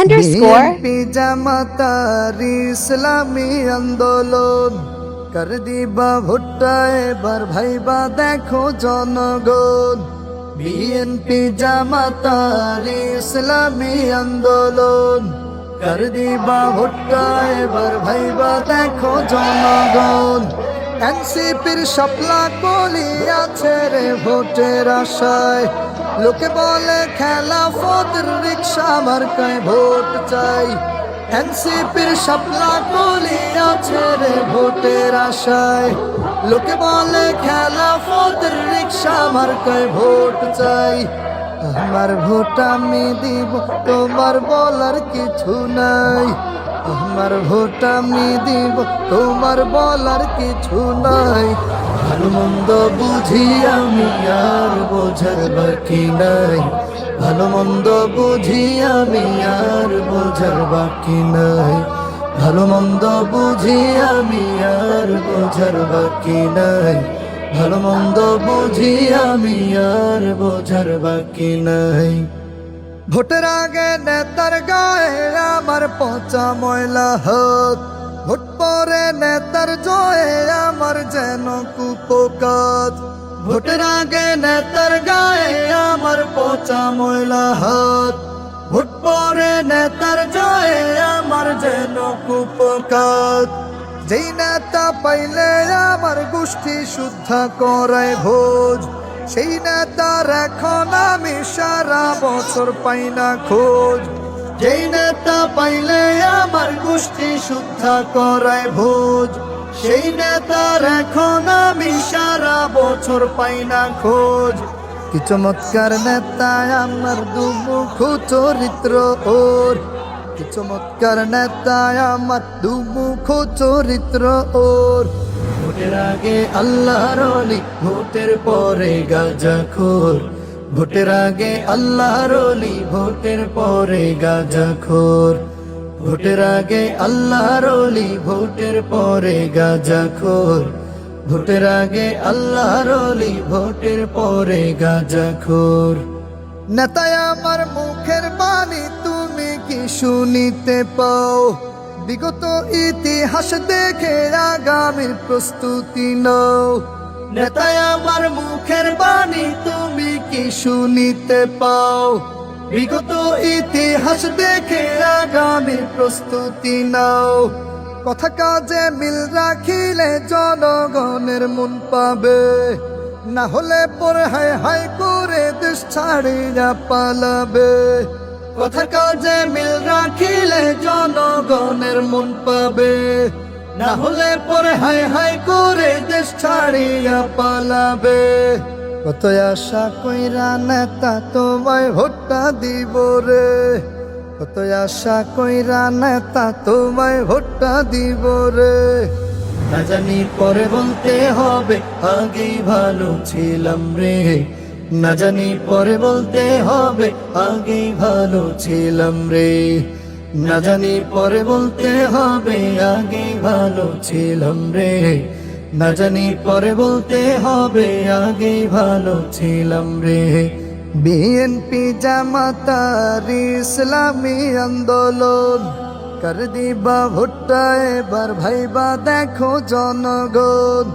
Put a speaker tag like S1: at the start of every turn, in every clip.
S1: BNP জামাতার ইসলামী আন্দোলন কর দিবা ভুট্টা এবার ভাইবা দেখো জনগণ। বিএনপি জামাতার ইসলামী আন্দোলন কর দিবা ভুট্টা এবার ভাইবা দেখো জনগণ। এনসিপির শাপলা কলি আছে রে ভোটের আশায়, লোকে বলে খেলাফতের রিকশা মার্কায় ভোট চাই। এনসিপির শাপলা কলি আছে রে ভোটের আশায়, লোকে বলে খেলাফতের রিকশা মার্কায় ভোট চাই। আমার ভোট আমি দিব, তোমার বলার কিছু নাই। আমার ভোট আমি দিব, তোমার বলার কিছু নাই। ভালো মন্দ বুঝি আমি আর বোঝার বাকি নাই। ভালো মন্দ বুঝি আমি আর বোঝার বাকি নাই। ভালো মন্দ বুঝি আমি আর বোঝার বাকি নাই। ভালো মন্দ বুঝি আমি আর বোঝার বাকি নাই। ভোটের আগে নেতার গায়ে আমার পচা ময়লা হাত, ভোট পরে নেতার জয়ে আমার যেন কুপোকাত। ভোটের আগে নেতার গায়ে আমার পচা ময়লা হাত, ভোট পরে নেতার জয়ে আমার যেন কুপোকাত। যেই নেতা পাইলে আমার গোষ্ঠী শুদ্ধা করায় ভোজ, সেই নেতার এখন আমি সারা বছর পাই না খোঁজ। যেই নেতা পাইলে আমার গোষ্ঠী শুদ্ধা করায় ভোজ, সেই নেতার এখন আমি সারা বছর পাই না খোঁজ। কি চমৎকার নেতা আমার দুমুখ চরিত্র ওর, কি চমৎকার নেতা আমার দুমুখ চরিত্র ওর। ভোটের আগে আল্লাহর ওলি, ভোটের পরে গাঁজাখোর। ভোটের আগে আল্লাহর ওলি, ভোটের পরে গাঁজাখোর। ভোটের আগে আল্লাহর ওলি, ভোটের পরে গাঁজাখোর। ভোটের আগে আল্লাহর ওলি, ভোটের পরে গাঁজাখোর। নেতায় আমার মুখের বাণী তুমি কি শুনিতে পাও? বিগত ইতিহাস দেখে আগামীর প্রস্তুতি নাও। নেতায় আমার মুখের বাণী তুমি কি শুনিতে পাও? বিগত ইতিহাস দেখে আগামীর প্রস্তুতি নাও। কথা কাজে মিল রাখিলে জনগণের মন পাবে, না হলে পরে হায় হায় করে দেশ ছাড়িয়া পালাবে। কথা কাজে মিল রাখিলে জনগণের মন পাবে, না হলে পরে হায় হায় করে দেশ ছাড়িয়া পালাবে। কত আশা কইরা নেতা তোমায় ভোটটা দিব রে, কত আশা কইরা নেতা তোমায় ভোটটা দিব রে। না জানি পরে বলতে হবে আগেই ভালো ছিলাম রে, না জানি পরে বলতে হবে আগেই ভালো ছিলাম রে। না জানি পরে বলতে হবে আগেই ভালো ছিলাম রে, না জানি পরে বলতে হবে আগেই ভালো ছিলাম রে। বিএনপি জামাতার ইসলামী আন্দোলন কর দিবা ভুট্টা এবার ভাইবা দেখো জনগণ।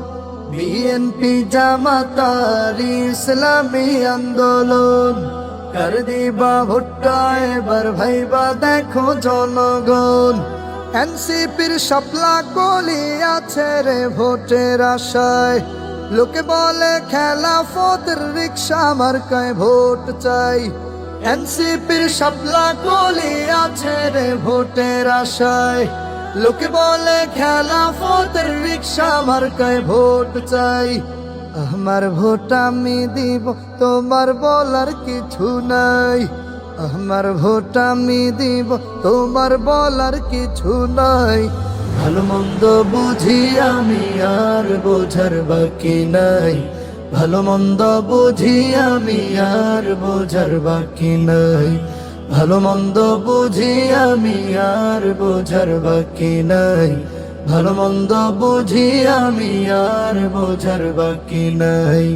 S1: বিএনপি জামাতার ইসলামী আন্দোলন কর দিবা ভুট্টা এবার ভাইবা দেখো জনগণ। এনসিপির শাপলা কলি আছে রে ভোটের আশায়, লোকে বলে খেলাফতের রিকশা মার্কায় ভোট চাই। এনসিপির শাপলা কলি আছে রে ভোটের আশায়, লোকে বলে খেলাফতের রিকশা মার্কায় ভোট চাই। আমার ভোট আমি দিব, তোমার বলার কিছু নাই। আমার ভোট আমি দিব, তোমার বলার কিছু নাই। ভালো মন্দ বুঝি আমি আর বোঝার বাকি নাই। ভালো মন্দ বুঝি আমি আর বোঝার বাকি নাই। ভালো মন্দ বুঝি আমি আর বোঝার বাকি নাই। ভালো মন্দ বুঝি আমি আর বোঝার বাকি নাই।